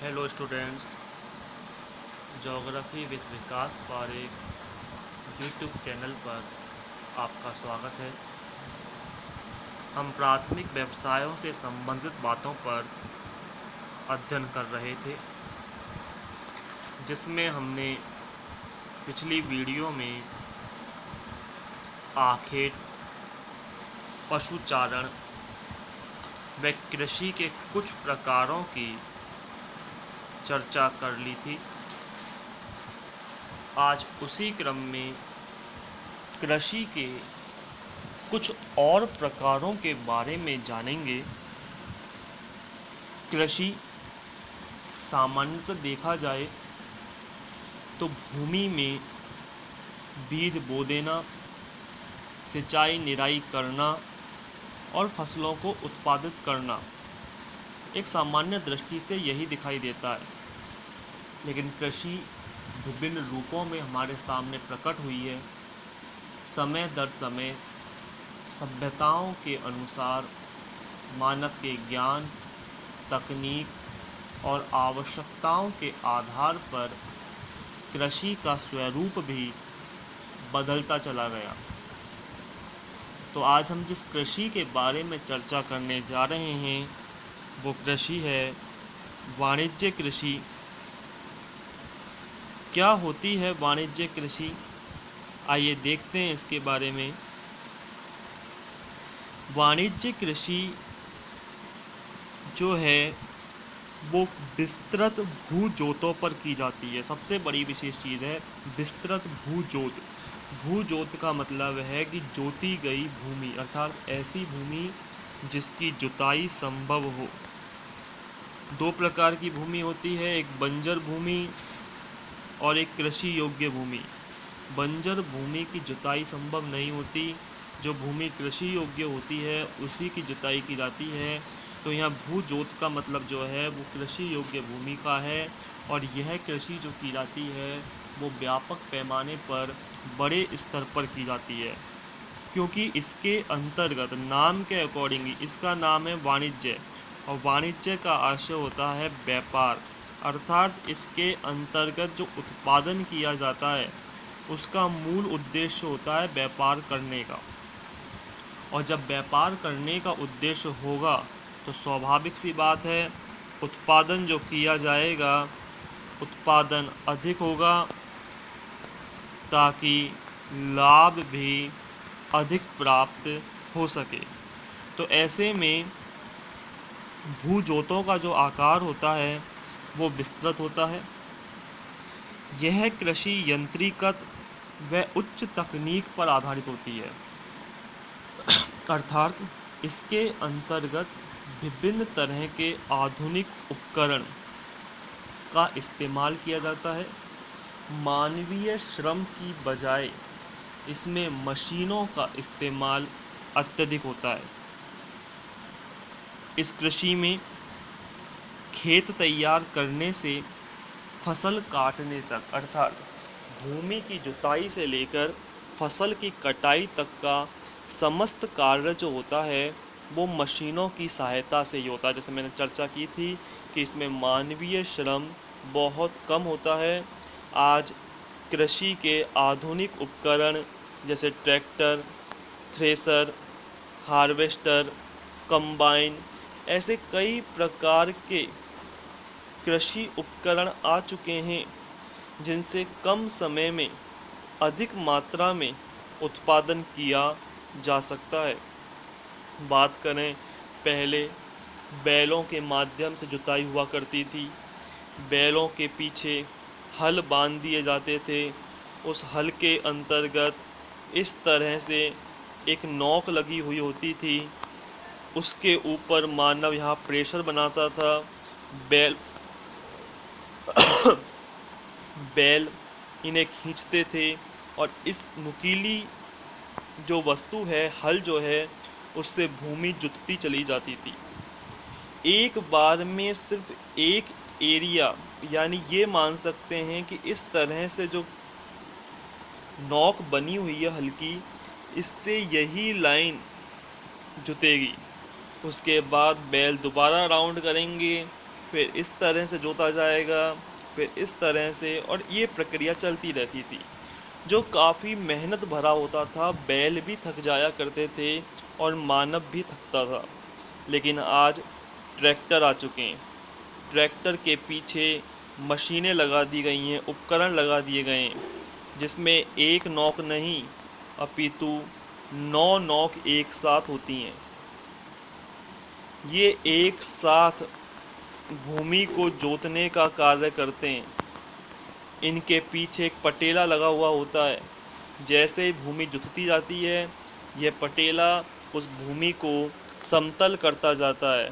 Hello students, geography with Vikas Parekh YouTube channel पर आपका स्वागत है। हम प्राथमिक व्यवसायों से संबंधित बातों पर अध्ययन कर रहे थे, जिसमें हमने पिछली वीडियो में आखेट, पशुचारण व कृषि के कुछ प्रकारों की चर्चा कर ली थी। आज उसी क्रम में कृषि के कुछ और प्रकारों के बारे में जानेंगे। कृषि सामान्यतः देखा जाए तो भूमि में बीज बो देना, सिंचाई निराई करना और फसलों को उत्पादित करना एक सामान्य दृष्टि से यही दिखाई देता है। लेकिन कृषि विभिन्न रूपों में हमारे सामने प्रकट हुई है। समय दर समय सभ्यताओं के अनुसार मानव के ज्ञान, तकनीक और आवश्यकताओं के आधार पर कृषि का स्वरूप भी बदलता चला गया। तो आज हम जिस कृषि के बारे में चर्चा करने जा रहे हैं वो कृषि है वाणिज्य कृषि। क्या होती है वाणिज्य कृषि? आइए देखते हैं इसके बारे में। वाणिज्य कृषि जो है वो विस्तृत भू जोतों पर की जाती है। सबसे बड़ी विशेष चीज़ है विस्तृत भू जोत। भू जोत का मतलब है कि जोती गई भूमि, अर्थात ऐसी भूमि जिसकी जुताई संभव हो। दो प्रकार की भूमि होती है, एक बंजर भूमि और एक कृषि योग्य भूमि। बंजर भूमि की जुताई संभव नहीं होती, जो भूमि कृषि योग्य होती है उसी की जुताई की जाती है। तो यहाँ भू जोत का मतलब जो है वो कृषि योग्य भूमि का है, और यह कृषि जो की जाती है वो व्यापक पैमाने पर बड़े स्तर पर की जाती है, क्योंकि इसके अंतर्गत नाम के अकॉर्डिंग इसका नाम है वाणिज्य, और वाणिज्य का आशय होता है व्यापार। अर्थात इसके अंतर्गत जो उत्पादन किया जाता है उसका मूल उद्देश्य होता है व्यापार करने का। और जब व्यापार करने का उद्देश्य होगा तो स्वाभाविक सी बात है उत्पादन जो किया जाएगा उत्पादन अधिक होगा, ताकि लाभ भी अधिक प्राप्त हो सके। तो ऐसे में भू जोतों का जो आकार होता है वो विस्तृत होता है। यह कृषि यंत्रीकृत व उच्च तकनीक पर आधारित होती है, अर्थात इसके अंतर्गत विभिन्न तरह के आधुनिक उपकरण का इस्तेमाल किया जाता है। मानवीय श्रम की बजाय इसमें मशीनों का इस्तेमाल अत्यधिक होता है। इस कृषि में खेत तैयार करने से फसल काटने तक, अर्थात भूमि की जुताई से लेकर फसल की कटाई तक का समस्त कार्य जो होता है वो मशीनों की सहायता से ही होता है। जैसे मैंने चर्चा की थी कि इसमें मानवीय श्रम बहुत कम होता है। आज कृषि के आधुनिक उपकरण जैसे ट्रैक्टर, थ्रेसर, हार्वेस्टर, कंबाइन, ऐसे कई प्रकार के कृषि उपकरण आ चुके हैं जिनसे कम समय में अधिक मात्रा में उत्पादन किया जा सकता है। बात करें, पहले बैलों के माध्यम से जुताई हुआ करती थी। बैलों के पीछे हल बांध दिए जाते थे। उस हल के अंतर्गत इस तरह से एक नोक लगी हुई होती थी, उसके ऊपर मानव यहाँ प्रेशर बनाता था। बैल बैल इन्हें खींचते थे और इस नुकीली जो वस्तु है, हल जो है, उससे भूमि जुतती चली जाती थी। एक बार में सिर्फ एक एरिया, यानी ये मान सकते हैं कि इस तरह से जो नोक बनी हुई है हल्की, इससे यही लाइन जुतेगी। उसके बाद बैल दोबारा राउंड करेंगे, फिर इस तरह से जोता जाएगा, फिर इस तरह से, और ये प्रक्रिया चलती रहती थी, जो काफ़ी मेहनत भरा होता था। बैल भी थक जाया करते थे और मानव भी थकता था। लेकिन आज ट्रैक्टर आ चुके हैं। ट्रैक्टर के पीछे मशीनें लगा दी गई हैं, उपकरण लगा दिए गए हैं, जिसमें एक नोक नहीं अपितु 9 नोक एक साथ होती हैं। ये एक साथ भूमि को जोतने का कार्य करते हैं। इनके पीछे एक पटेला लगा हुआ होता है। जैसे ही भूमि जुतती जाती है, यह पटेला उस भूमि को समतल करता जाता है।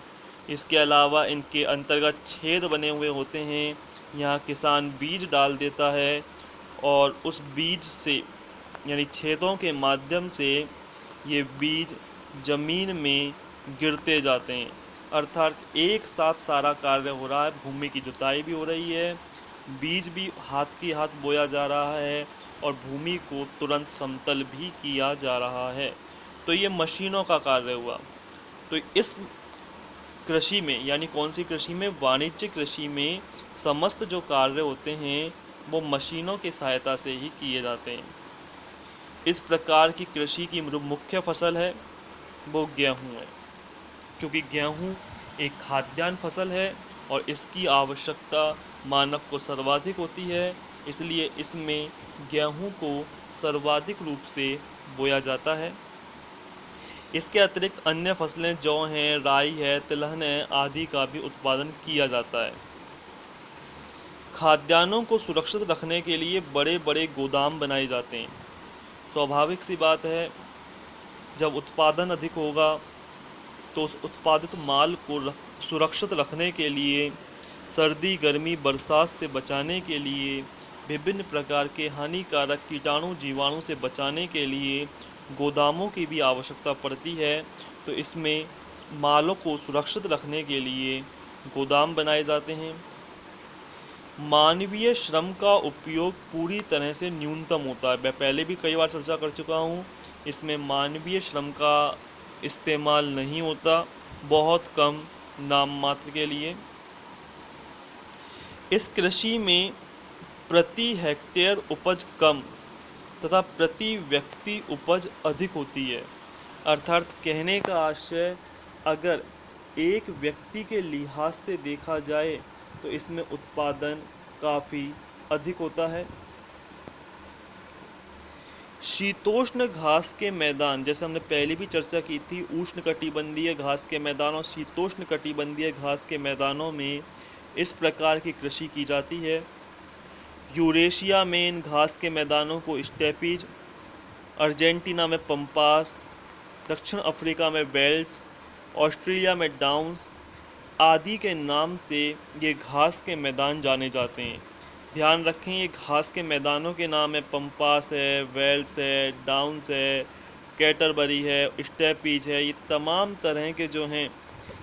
इसके अलावा इनके अंतर्गत छेद बने हुए होते हैं। यहाँ किसान बीज डाल देता है और उस बीज से, यानी छेदों के माध्यम से, ये बीज जमीन में गिरते जाते हैं। अर्थात एक साथ सारा कार्य हो रहा है। भूमि की जुताई भी हो रही है, बीज भी हाथ की हाथ बोया जा रहा है और भूमि को तुरंत समतल भी किया जा रहा है। तो ये मशीनों का कार्य हुआ। तो इस कृषि में, यानी कौन सी कृषि में? वाणिज्य कृषि में समस्त जो कार्य होते हैं वो मशीनों की सहायता से ही किए जाते हैं। इस प्रकार की कृषि की जो मुख्य फसल है वो गेहूँ है, क्योंकि गेहूँ एक खाद्यान्न फसल है और इसकी आवश्यकता मानव को सर्वाधिक होती है। इसलिए इसमें गेहूँ को सर्वाधिक रूप से बोया जाता है। इसके अतिरिक्त अन्य फसलें जौ हैं, राई है, तिलहन है आदि का भी उत्पादन किया जाता है। खाद्यान्नों को सुरक्षित रखने के लिए बड़े बड़े गोदाम बनाए जाते हैं। स्वाभाविक सी बात है, जब उत्पादन अधिक होगा तो उस उत्पादित माल को सुरक्षित रखने के लिए, सर्दी, गर्मी, बरसात से बचाने के लिए, विभिन्न प्रकार के हानिकारक कीटाणु, जीवाणु से बचाने के लिए गोदामों की भी आवश्यकता पड़ती है। तो इसमें मालों को सुरक्षित रखने के लिए गोदाम बनाए जाते हैं। मानवीय श्रम का उपयोग पूरी तरह से न्यूनतम होता है। मैं पहले भी कई बार चर्चा कर चुका हूँ, इसमें मानवीय श्रम का इस्तेमाल नहीं होता, बहुत कम, नाम मात्र के लिए। इस कृषि में प्रति हेक्टेयर उपज कम तथा प्रति व्यक्ति उपज अधिक होती है। अर्थात कहने का आशय, अगर एक व्यक्ति के लिहाज से देखा जाए तो इसमें उत्पादन काफ़ी अधिक होता है। शीतोष्ण घास के मैदान, जैसे हमने पहले भी चर्चा की थी, उष्णकटिबंधीय घास के मैदान और शीतोष्ण कटिबंधीय घास के मैदानों में इस प्रकार की कृषि की जाती है। यूरेशिया में इन घास के मैदानों को स्टेपीज, अर्जेंटीना में पंपास, दक्षिण अफ्रीका में वेल्स, ऑस्ट्रेलिया में डाउन्स आदि के नाम से ये घास के मैदान जाने जाते हैं। ध्यान रखें, ये घास के मैदानों के नाम है पंपास है, वेल्स है, डाउन्स है, कैटरबरी है, स्टेपीज है। ये तमाम तरह के जो हैं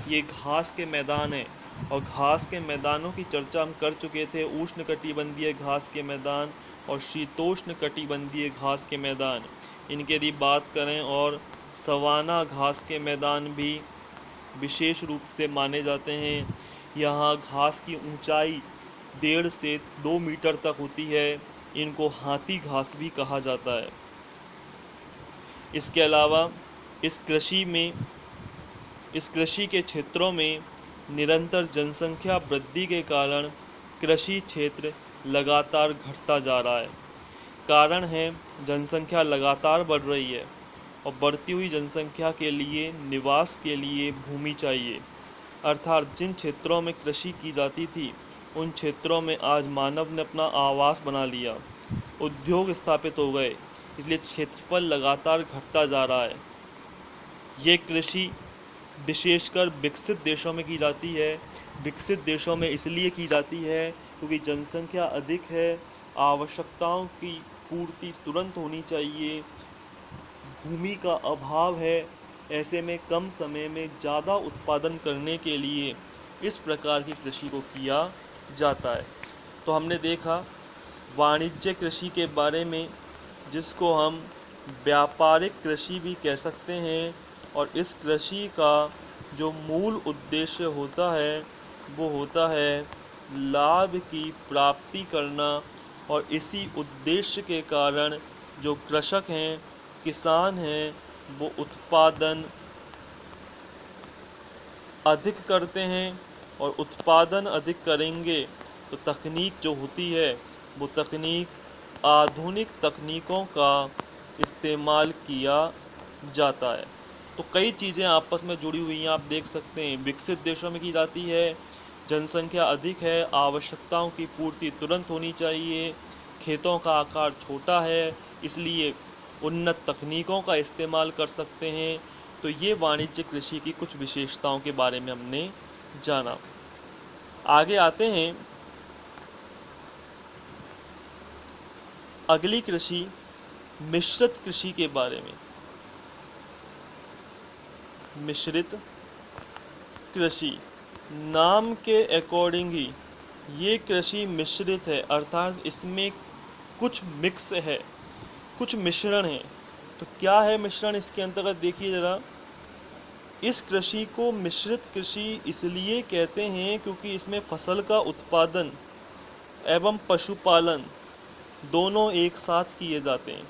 ये घास के मैदान हैं। और घास के मैदानों की चर्चा हम कर चुके थे, उष्णकटिबंधीय घास के मैदान और शीतोष्ण कटिबंधीय घास के मैदान। इनकी यदि बात करें, और सवाना घास के मैदान भी विशेष रूप से माने जाते हैं। यहाँ घास की ऊंचाई 1.5 से 2 मीटर तक होती है। इनको हाथी घास भी कहा जाता है। इसके अलावा इस कृषि के क्षेत्रों में निरंतर जनसंख्या वृद्धि के कारण कृषि क्षेत्र लगातार घटता जा रहा है। कारण है, जनसंख्या लगातार बढ़ रही है और बढ़ती हुई जनसंख्या के लिए निवास के लिए भूमि चाहिए। अर्थात जिन क्षेत्रों में कृषि की जाती थी उन क्षेत्रों में आज मानव ने अपना आवास बना लिया, उद्योग स्थापित हो गए, इसलिए क्षेत्रफल लगातार घटता जा रहा है। ये कृषि विशेषकर विकसित देशों में की जाती है। विकसित देशों में इसलिए की जाती है क्योंकि जनसंख्या अधिक है, आवश्यकताओं की पूर्ति तुरंत होनी चाहिए, भूमि का अभाव है। ऐसे में कम समय में ज़्यादा उत्पादन करने के लिए इस प्रकार की कृषि को किया जाता है। तो हमने देखा वाणिज्य कृषि के बारे में, जिसको हम व्यापारिक कृषि भी कह सकते हैं। और इस कृषि का जो मूल उद्देश्य होता है वो होता है लाभ की प्राप्ति करना। और इसी उद्देश्य के कारण जो कृषक हैं, किसान हैं, वो उत्पादन अधिक करते हैं। और उत्पादन अधिक करेंगे तो तकनीक जो होती है, वो तकनीक आधुनिक तकनीकों का इस्तेमाल किया जाता है। तो कई चीज़ें आपस में जुड़ी हुई हैं, आप देख सकते हैं। विकसित देशों में की जाती है, जनसंख्या अधिक है, आवश्यकताओं की पूर्ति तुरंत होनी चाहिए, खेतों का आकार छोटा है, इसलिए उन्नत तकनीकों का इस्तेमाल कर सकते हैं। तो ये वाणिज्य कृषि की कुछ विशेषताओं के बारे में हमने जाना। आगे आते हैं अगली कृषि, मिश्रित कृषि के बारे में। मिश्रित कृषि, नाम के अकॉर्डिंग ही ये कृषि मिश्रित है, अर्थात इसमें कुछ मिक्स है, कुछ मिश्रण है। तो क्या है मिश्रण इसके अंतर्गत, देखिए ज़रा। इस कृषि को मिश्रित कृषि इसलिए कहते हैं क्योंकि इसमें फसल का उत्पादन एवं पशुपालन दोनों एक साथ किए जाते हैं।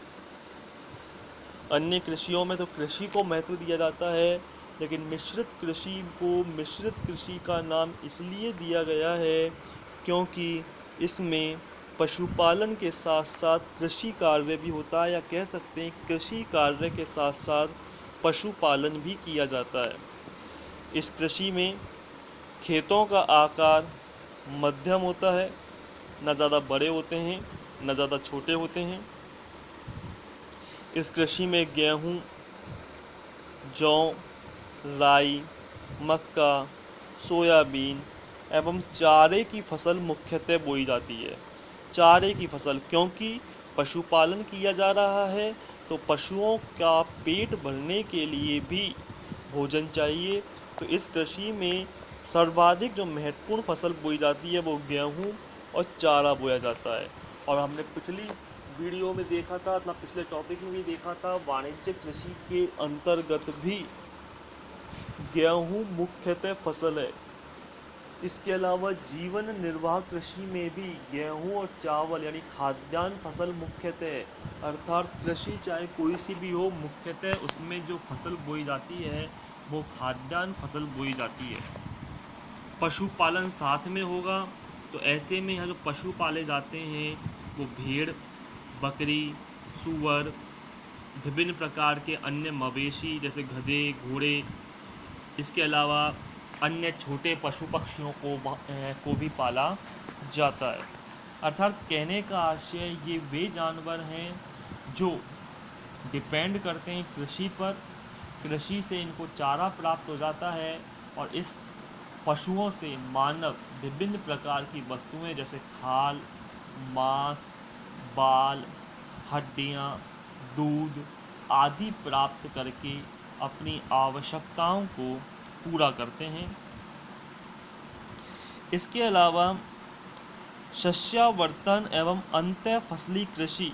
अन्य कृषियों में तो कृषि को महत्व दिया जाता है, लेकिन मिश्रित कृषि को मिश्रित कृषि का नाम इसलिए दिया गया है क्योंकि इसमें पशुपालन के साथ साथ कृषि कार्य भी होता है, या कह सकते हैं कृषि कार्य के साथ साथ पशुपालन भी किया जाता है। इस कृषि में खेतों का आकार मध्यम होता है, न ज़्यादा बड़े होते हैं न ज़्यादा छोटे होते हैं। इस कृषि में गेहूँ, जौ, राई, मक्का, सोयाबीन एवं चारे की फसल मुख्यतः बोई जाती है। चारे की फसल, क्योंकि पशुपालन किया जा रहा है तो पशुओं का पेट भरने के लिए भी भोजन चाहिए। तो इस कृषि में सर्वाधिक जो महत्वपूर्ण फसल बोई जाती है वो गेहूँ और चारा बोया जाता है। और हमने पिछली वीडियो में देखा था, मतलब पिछले टॉपिक में भी देखा था, वाणिज्य कृषि के अंतर्गत भी गेहूँ मुख्यतः फसल है। इसके अलावा जीवन निर्वाह कृषि में भी गेहूँ और चावल यानी खाद्यान्न फसल मुख्यतः है। अर्थात कृषि चाहे कोई सी भी हो, मुख्यतः उसमें जो फसल बोई जाती है वो खाद्यान्न फसल बोई जाती है। पशुपालन साथ में होगा, तो ऐसे में यहाँ जो पशु पाले जाते हैं वो भेड़, बकरी, सूअर, विभिन्न प्रकार के अन्य मवेशी जैसे गधे, घोड़े, इसके अलावा अन्य छोटे पशु पक्षियों को भी पाला जाता है। अर्थात कहने का आशय ये वे जानवर हैं जो डिपेंड करते हैं कृषि पर। कृषि से इनको चारा प्राप्त हो जाता है और इस पशुओं से मानव विभिन्न प्रकार की वस्तुएं जैसे खाल, मांस, बाल, हड्डियां, दूध आदि प्राप्त करके अपनी आवश्यकताओं को पूरा करते हैं। इसके अलावा शस्यावर्तन एवं अंतः फसली कृषि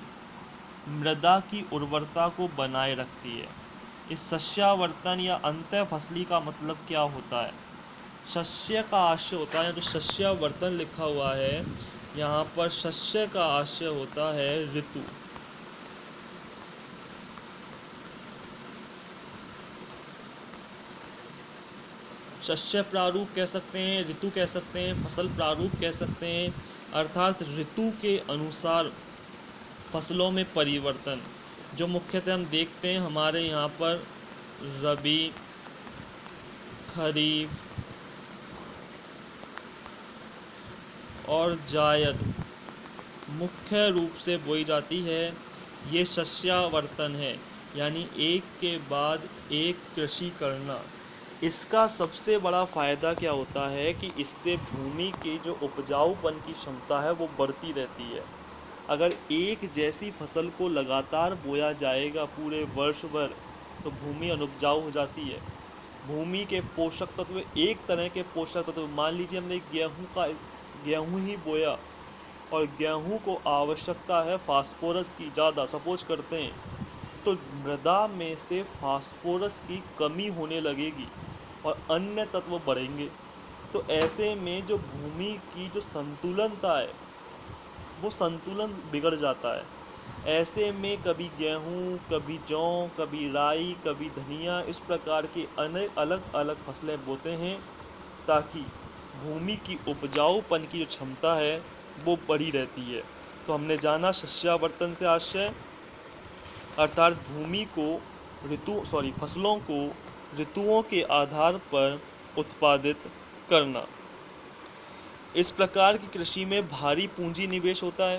मृदा की उर्वरता को बनाए रखती है। इस शस्यावर्तन या अंतः फसली का मतलब क्या होता है? शस्य का आशय होता है, जो शस्यावर्तन लिखा हुआ है यहाँ पर, शस्य का आशय होता है ऋतु। शस्य प्रारूप कह सकते हैं, ऋतु कह सकते हैं, फसल प्रारूप कह सकते हैं। अर्थात ऋतु के अनुसार फसलों में परिवर्तन, जो मुख्यतः हम देखते हैं हमारे यहाँ पर रबी, खरीफ और जायद मुख्य रूप से बोई जाती है। ये शस्यावर्तन है, यानी एक के बाद एक कृषि करना। इसका सबसे बड़ा फ़ायदा क्या होता है कि इससे भूमि की जो उपजाऊपन की क्षमता है वो बढ़ती रहती है। अगर एक जैसी फसल को लगातार बोया जाएगा पूरे वर्ष भर तो भूमि अनुपजाऊ हो जाती है। भूमि के पोषक तत्व, एक तरह के पोषक तत्व, मान लीजिए हमने गेहूँ ही बोया और गेहूँ को आवश्यकता है फास्फोरस की ज़्यादा, सपोज करते हैं, तो मृदा में से फास्फोरस की कमी होने लगेगी और अन्य तत्व बढ़ेंगे। तो ऐसे में जो भूमि की जो संतुलनता है वो संतुलन बिगड़ जाता है। ऐसे में कभी गेहूँ, कभी जौ, कभी राई, कभी धनिया, इस प्रकार की अनेक अलग अलग फसलें बोते हैं ताकि भूमि की उपजाऊपन की जो क्षमता है वो बढ़ी रहती है। तो हमने जाना शस्यावर्तन से आशय अर्थात भूमि को फसलों को ऋतुओं के आधार पर उत्पादित करना। इस प्रकार की कृषि में भारी पूंजी निवेश होता है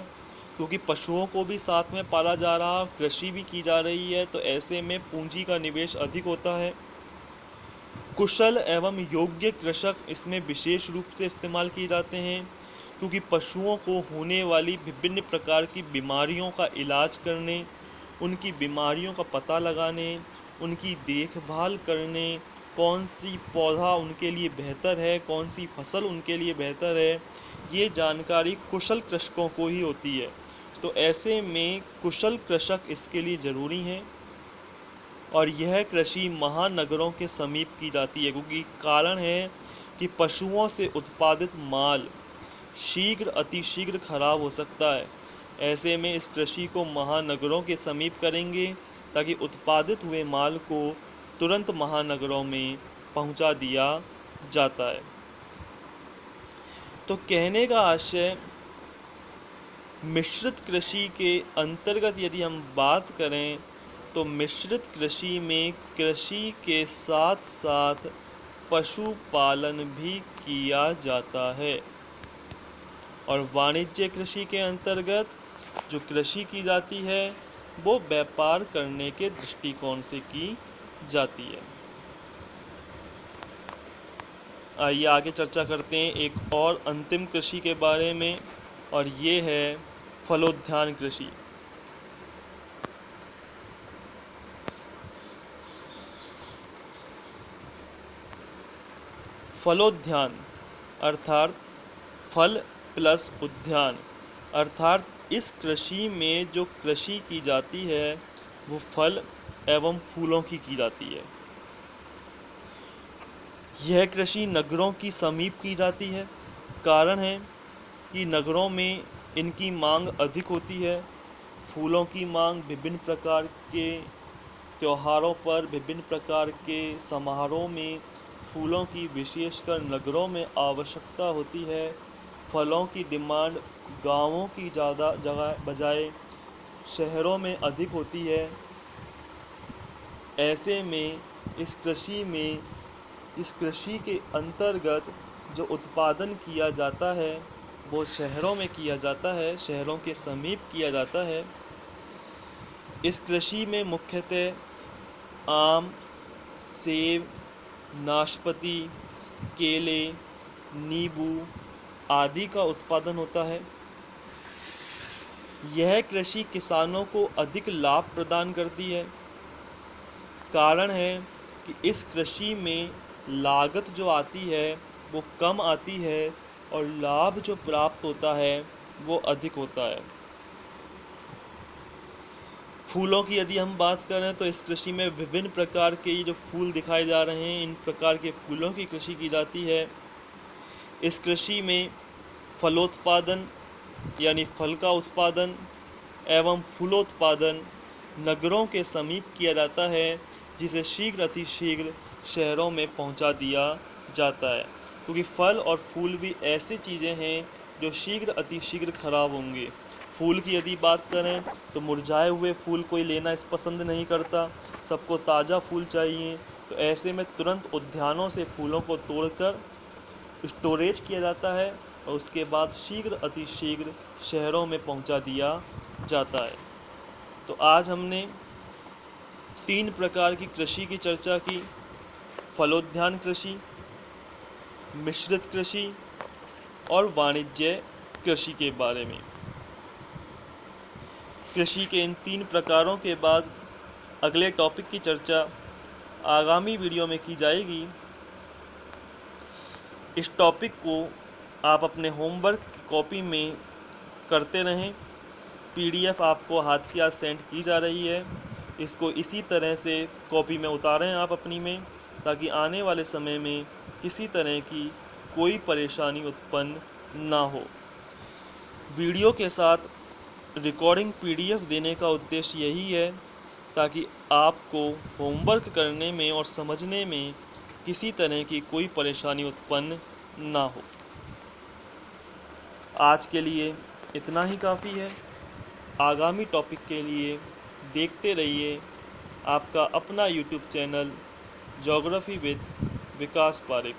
क्योंकि पशुओं को भी साथ में पाला जा रहा, कृषि भी की जा रही है, तो ऐसे में पूंजी का निवेश अधिक होता है। कुशल एवं योग्य कृषक इसमें विशेष रूप से इस्तेमाल किए जाते हैं क्योंकि पशुओं को होने वाली विभिन्न प्रकार की बीमारियों का इलाज करने, उनकी बीमारियों का पता लगाने, उनकी देखभाल करने, कौन सी पौधा उनके लिए बेहतर है, कौन सी फसल उनके लिए बेहतर है, ये जानकारी कुशल कृषकों को ही होती है। तो ऐसे में कुशल कृषक इसके लिए ज़रूरी हैं और यह कृषि महानगरों के समीप की जाती है क्योंकि कारण है कि पशुओं से उत्पादित माल अतिशीघ्र खराब हो सकता है। ऐसे में इस कृषि को महानगरों के समीप करेंगे ताकि उत्पादित हुए माल को तुरंत महानगरों में पहुंचा दिया जाता है। तो कहने का आशय मिश्रित कृषि के अंतर्गत यदि हम बात करें तो मिश्रित कृषि में कृषि के साथ साथ पशुपालन भी किया जाता है और वाणिज्य कृषि के अंतर्गत जो कृषि की जाती है वो व्यापार करने के दृष्टिकोण से की जाती है। आइए आगे चर्चा करते हैं एक और अंतिम कृषि के बारे में और ये है फलोद्यान कृषि। फलोद्यान अर्थात फल प्लस उद्यान अर्थात इस कृषि में जो कृषि की जाती है वो फल एवं फूलों की जाती है। यह कृषि नगरों की समीप की जाती है। कारण है कि नगरों में इनकी मांग अधिक होती है। फूलों की मांग विभिन्न प्रकार के त्योहारों पर, विभिन्न प्रकार के समारोह में फूलों की विशेषकर नगरों में आवश्यकता होती है। फलों की डिमांड गांवों की ज़्यादा जगह बजाय शहरों में अधिक होती है। ऐसे में इस कृषि के अंतर्गत जो उत्पादन किया जाता है वो शहरों में किया जाता है, शहरों के समीप किया जाता है। इस कृषि में मुख्यतः आम, सेब, नाशपाती, केले, नींबू आदि का उत्पादन होता है। यह कृषि किसानों को अधिक लाभ प्रदान करती है। कारण है कि इस कृषि में लागत जो आती है वो कम आती है और लाभ जो प्राप्त होता है वो अधिक होता है। फूलों की यदि हम बात करें तो इस कृषि में विभिन्न प्रकार के ये जो फूल दिखाए जा रहे हैं, इन प्रकार के फूलों की कृषि की जाती है। इस कृषि में फलोत्पादन यानी फल का उत्पादन एवं फूलोत्पादन नगरों के समीप किया जाता है जिसे अतिशीघ्र शहरों में पहुंचा दिया जाता है क्योंकि फल और फूल भी ऐसी चीज़ें हैं जो अतिशीघ्र खराब होंगे। फूल की यदि बात करें तो मुरझाए हुए फूल कोई लेना पसंद नहीं करता, सबको ताज़ा फूल चाहिए। तो ऐसे में तुरंत उद्यानों से फूलों को तोड़कर स्टोरेज किया जाता है और उसके बाद अतिशीघ्र शहरों में पहुंचा दिया जाता है। तो आज हमने 3 प्रकार की कृषि की चर्चा की, फलोद्यान कृषि, मिश्रित कृषि और वाणिज्य कृषि के बारे में। कृषि के इन 3 प्रकारों के बाद अगले टॉपिक की चर्चा आगामी वीडियो में की जाएगी। इस टॉपिक को आप अपने होमवर्क की कॉपी में करते रहें। पीडीएफ आपको हाथ की हाथ सेंड की जा रही है, इसको इसी तरह से कॉपी में उतारें आप अपनी में, ताकि आने वाले समय में किसी तरह की कोई परेशानी उत्पन्न ना हो। वीडियो के साथ रिकॉर्डिंग पीडीएफ देने का उद्देश्य यही है ताकि आपको होमवर्क करने में और समझने में किसी तरह की कोई परेशानी उत्पन्न ना हो। आज के लिए इतना ही काफ़ी है। आगामी टॉपिक के लिए देखते रहिए आपका अपना YouTube channel geography with Vikas Pareek.